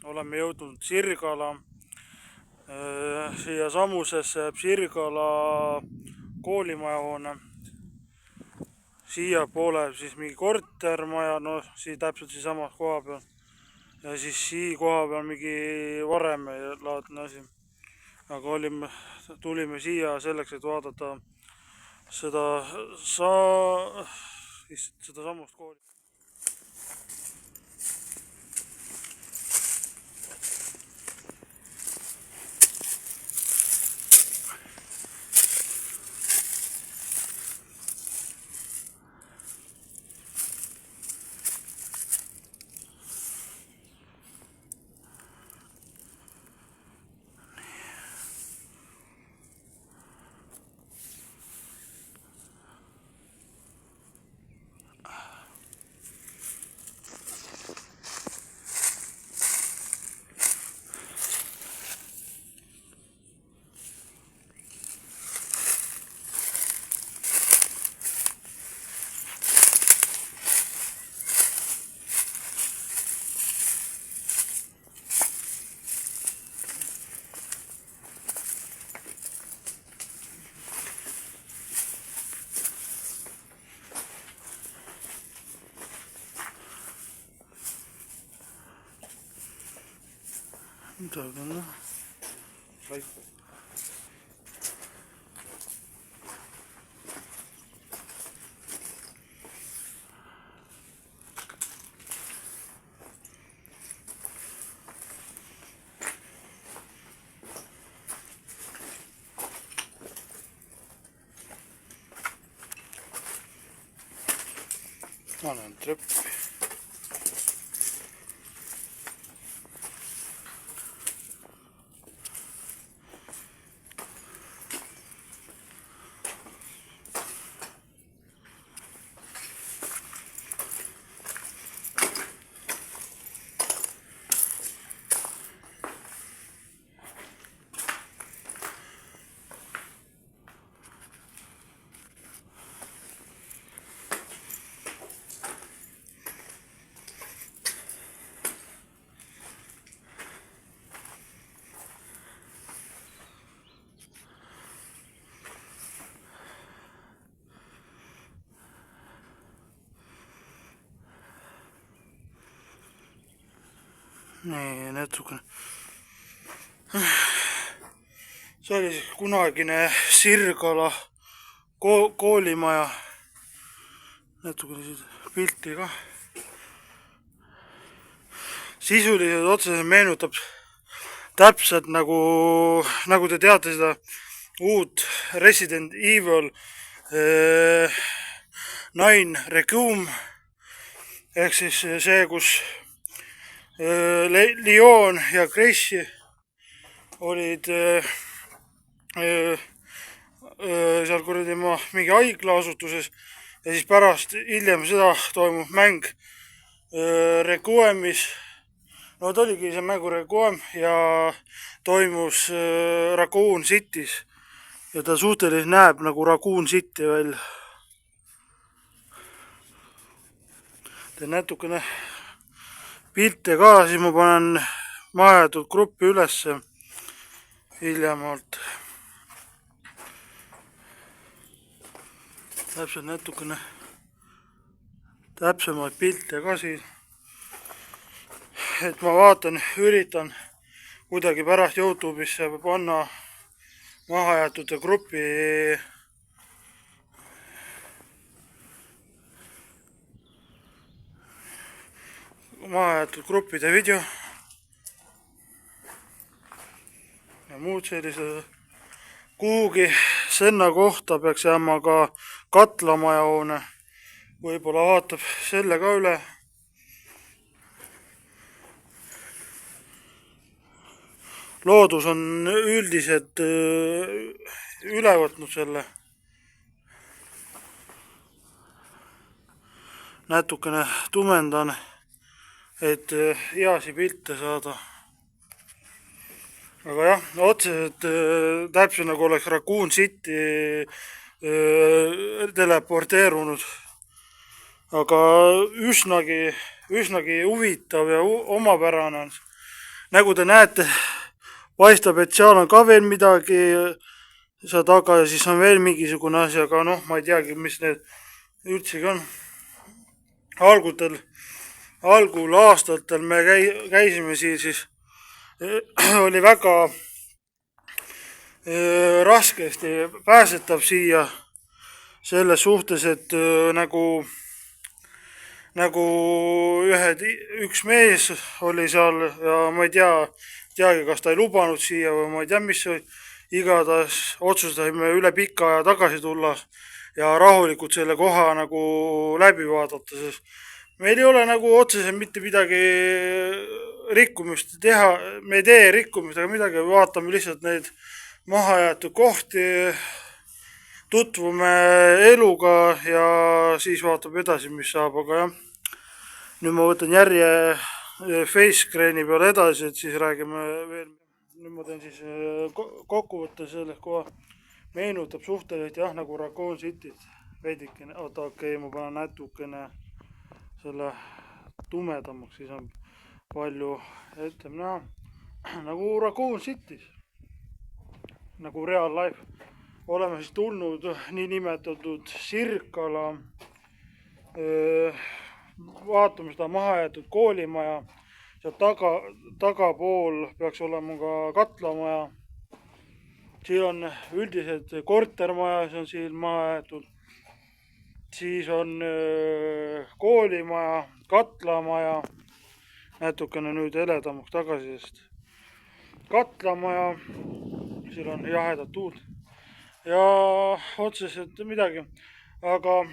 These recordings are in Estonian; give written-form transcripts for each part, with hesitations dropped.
oleme jõudnud Sirgala. Siia samusesse jääb Sirgala koolimajahoone. Siia poole siis mingi kortermaja, no siin täpselt siinsamas koha peal. Ja siis siia koha peal mingi varemelaadne asi. Aga tulime siia selleks, et vaadata seda samust kooli. Midagi on näha. Ma näen treppi. Nii, natukene. See oli siis kunagine Sirgala koolimaja. Natukene siit pilti ka. Sisuliselt otseselt meenutab täpselt nagu te teate seda uut Resident Evil 9 Requiem ehk siis see, kus Leon ja Gracie olid seal kuradi mingi haiglaasutuses ja siis pärast hiljem seda toimub mäng Requiemis. No ta oligi see mängu Requiem ja toimus Raccoon City's ja ta suhteliselt näeb nagu Raccoon City välja. Teen natukene pilte ka, siis ma panen mahajäetud gruppi ülesse hiljemalt. Täpselt natukene täpsemaid pilte ka siin. Et ma üritan kuidagi pärast YouTube'isse panna mahajäetud gruppi mahajäetud gruppide video ja muud sellised. Kuhugi sinna kohta peaks jääma ka katlamajahoone, võib-olla vaatab selle ka üle. Loodus on üldiselt üle võtnud selle. Natukene tumendan, et heasi pilte saada. Aga jah, otseselt täpselt nagu oleks Raccoon City teleporteerunud. Aga üsnagi huvitav ja omapärane on. nagu te näete, paistab, et seal on ka veel midagi seal taga ja siis on veel mingisugune asi, aga noh, ma ei teagi, mis need üldsegi on. algul aastatel me käisime siin, siis oli väga raskesti pääsetav siia selles suhtes, et nagu üks mees oli seal ja ma ei teagi, kas ta ei lubanud siia või ma ei tea, mis oli. Igatahes otsustasime üle pika aja tagasi tulla ja rahulikult selle koha nagu läbi vaadata, sest meil ei ole nagu otseselt mitte midagi rikkumist teha, me ei tee rikkumist ega midagi, vaatame lihtsalt neid mahajäetud kohti, tutvume eluga ja siis vaatame edasi, mis saab, aga jah. Nüüd ma võtan järje Facecrane'i peale edasi, et siis räägime veel. Nüüd ma teen siis kokkuvõtte sellest koha. Meenutab suhteliselt jah, nagu Raccoon City't veidikene. Oota, okei, ma panen natukene selle tumedamaks, siis on palju ette näha. Nagu Raccoon City's. Nagu real life. Oleme siis tulnud niinimetatud Sirkala, vaatame seda mahajäetud koolimaja. Seal tagapool peaks olema ka katlamaja. Siin on üldiselt kortermaja, see on siin maha jäetud. Siis on koolimaja, katlamaja. Natukene nüüd heledamaks tagasi, sest katlamaja, siin on jahedat tuult ja otseselt midagi, aga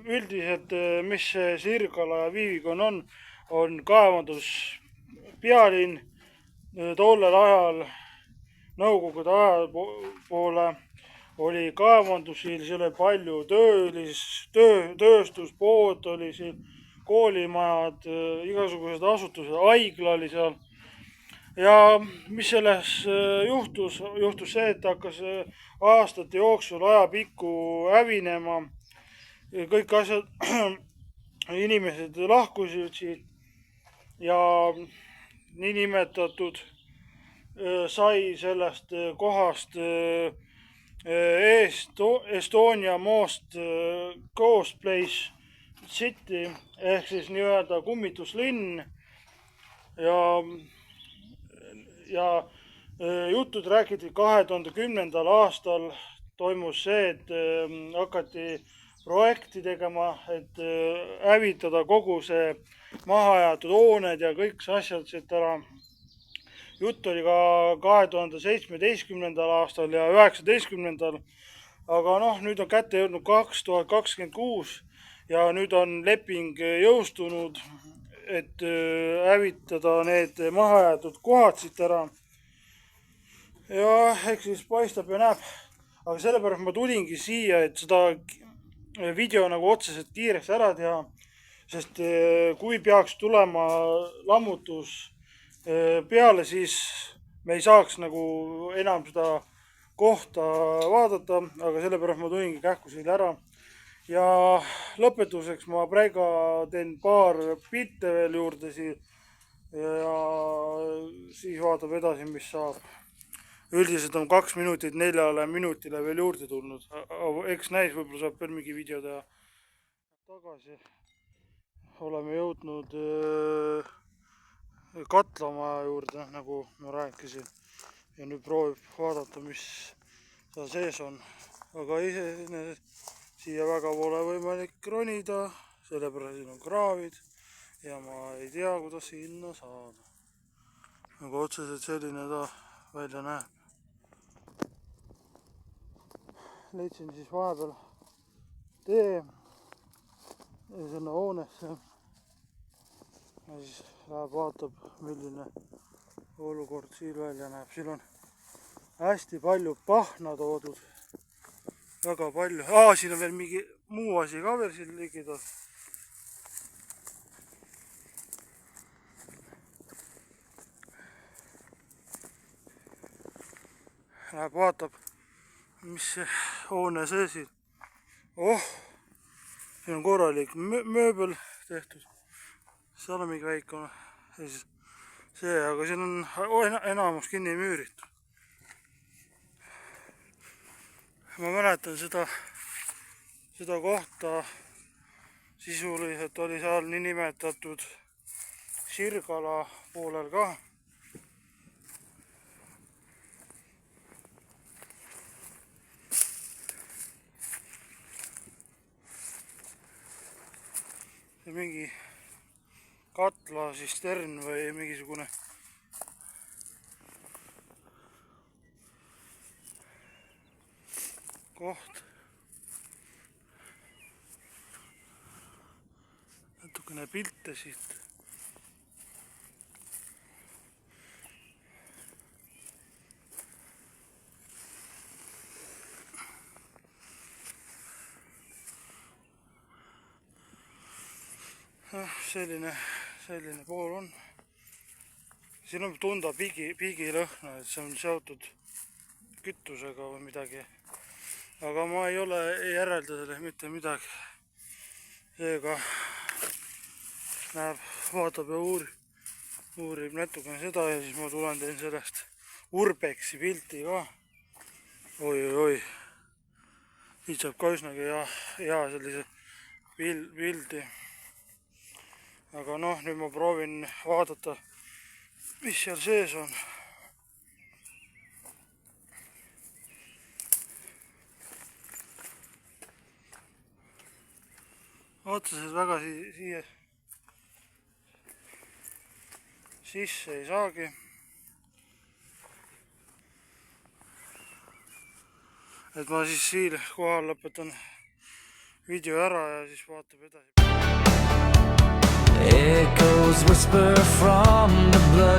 üldiselt, mis see Sirgala ja Viivikon on kaevandus pealinn. Tollel ajal, nõukogude ajal poole oli kaevandusil, seal oli palju tööstuspood oli siin, koolimajad, igasugused asutused, haigla oli seal. Ja mis selles juhtus see, et hakkas aastate jooksul ajapikku hävinema. Kõik asjad, inimesed lahkusid siit ja niinimetatud sai sellest kohast Estonia Most Ghost Place City ehk siis nii-öelda kummituslinn ja jutud räägiti 2010. aastal toimus see, et hakati projekti tegema, et hävitada kogu see mahajäetud hooned ja kõik asjad siit ära. Jutt oli ka 2017. aastal ja 2019. Aga noh, nüüd on kätte jõudnud 2026 ja nüüd on leping jõustunud, et hävitada need mahajäetud kohad siit ära. Ja eks siis paistab ja näeb. Aga sellepärast ma tulingi siia, et seda video nagu otseselt kiiresti ära teha, sest kui peaks tulema lammutus peale, siis me ei saaks nagu enam seda kohta vaadata, aga sellepärast ma tulingi kähku siia ära. Ja lõpetuseks ma praegu teen paar pilte veel juurde ja siis vaatab edasi, mis saab. Üldiselt on 2 minutit 4 minutile veel juurde tulnud. Eks näis, võib-olla saab veel mingi video teha. Tagasi oleme jõudnud katlamaja juurde, nagu ma rääkisin. Ja nüüd proovib vaadata, mis seal sees on. Aga siia väga pole võimalik ronida, sellepärast siin on kraavid ja ma ei tea, kuidas sinna saada. Aga otseselt selline ta välja näeb. Leidsin siis vahepeal tee sinna hoonesse ja siis läheb vaatab, milline olukord siin välja näeb. Siin on hästi palju pahna toodud, väga palju. Siin on veel mingi muu asi ka veel siin ligida. Läheb vaatab, mis see hoone see siin. Siin on korralik mööbel tehtud. Seal on mingi väike. see, aga siin on enamus kinni müüritud. Ma mäletan seda kohta, sisuliselt oli seal niinimetatud Sirgala poolel ka. Mingi katla sistern või mingisugune koht. Natukene pilte siit. Selline pool on. Siin on tunda piigilõhna, et see on seotud kütusega või midagi. Aga ma ei ole järelda selle mitte midagi. Seega näeb, vaatab ja uurib natukene seda ja siis ma tulen teen sellest Urbexi pilti ka. Oi. Siit saab ka üsnagi hea sellise pildi. Aga noh, nüüd ma proovin vaadata, mis seal sees on. Otseselt väga siia sisse ei saagi. Et ma siis siin kohal lõpetan video ära ja siis vaatab edasi. Echoes whisper from the blood.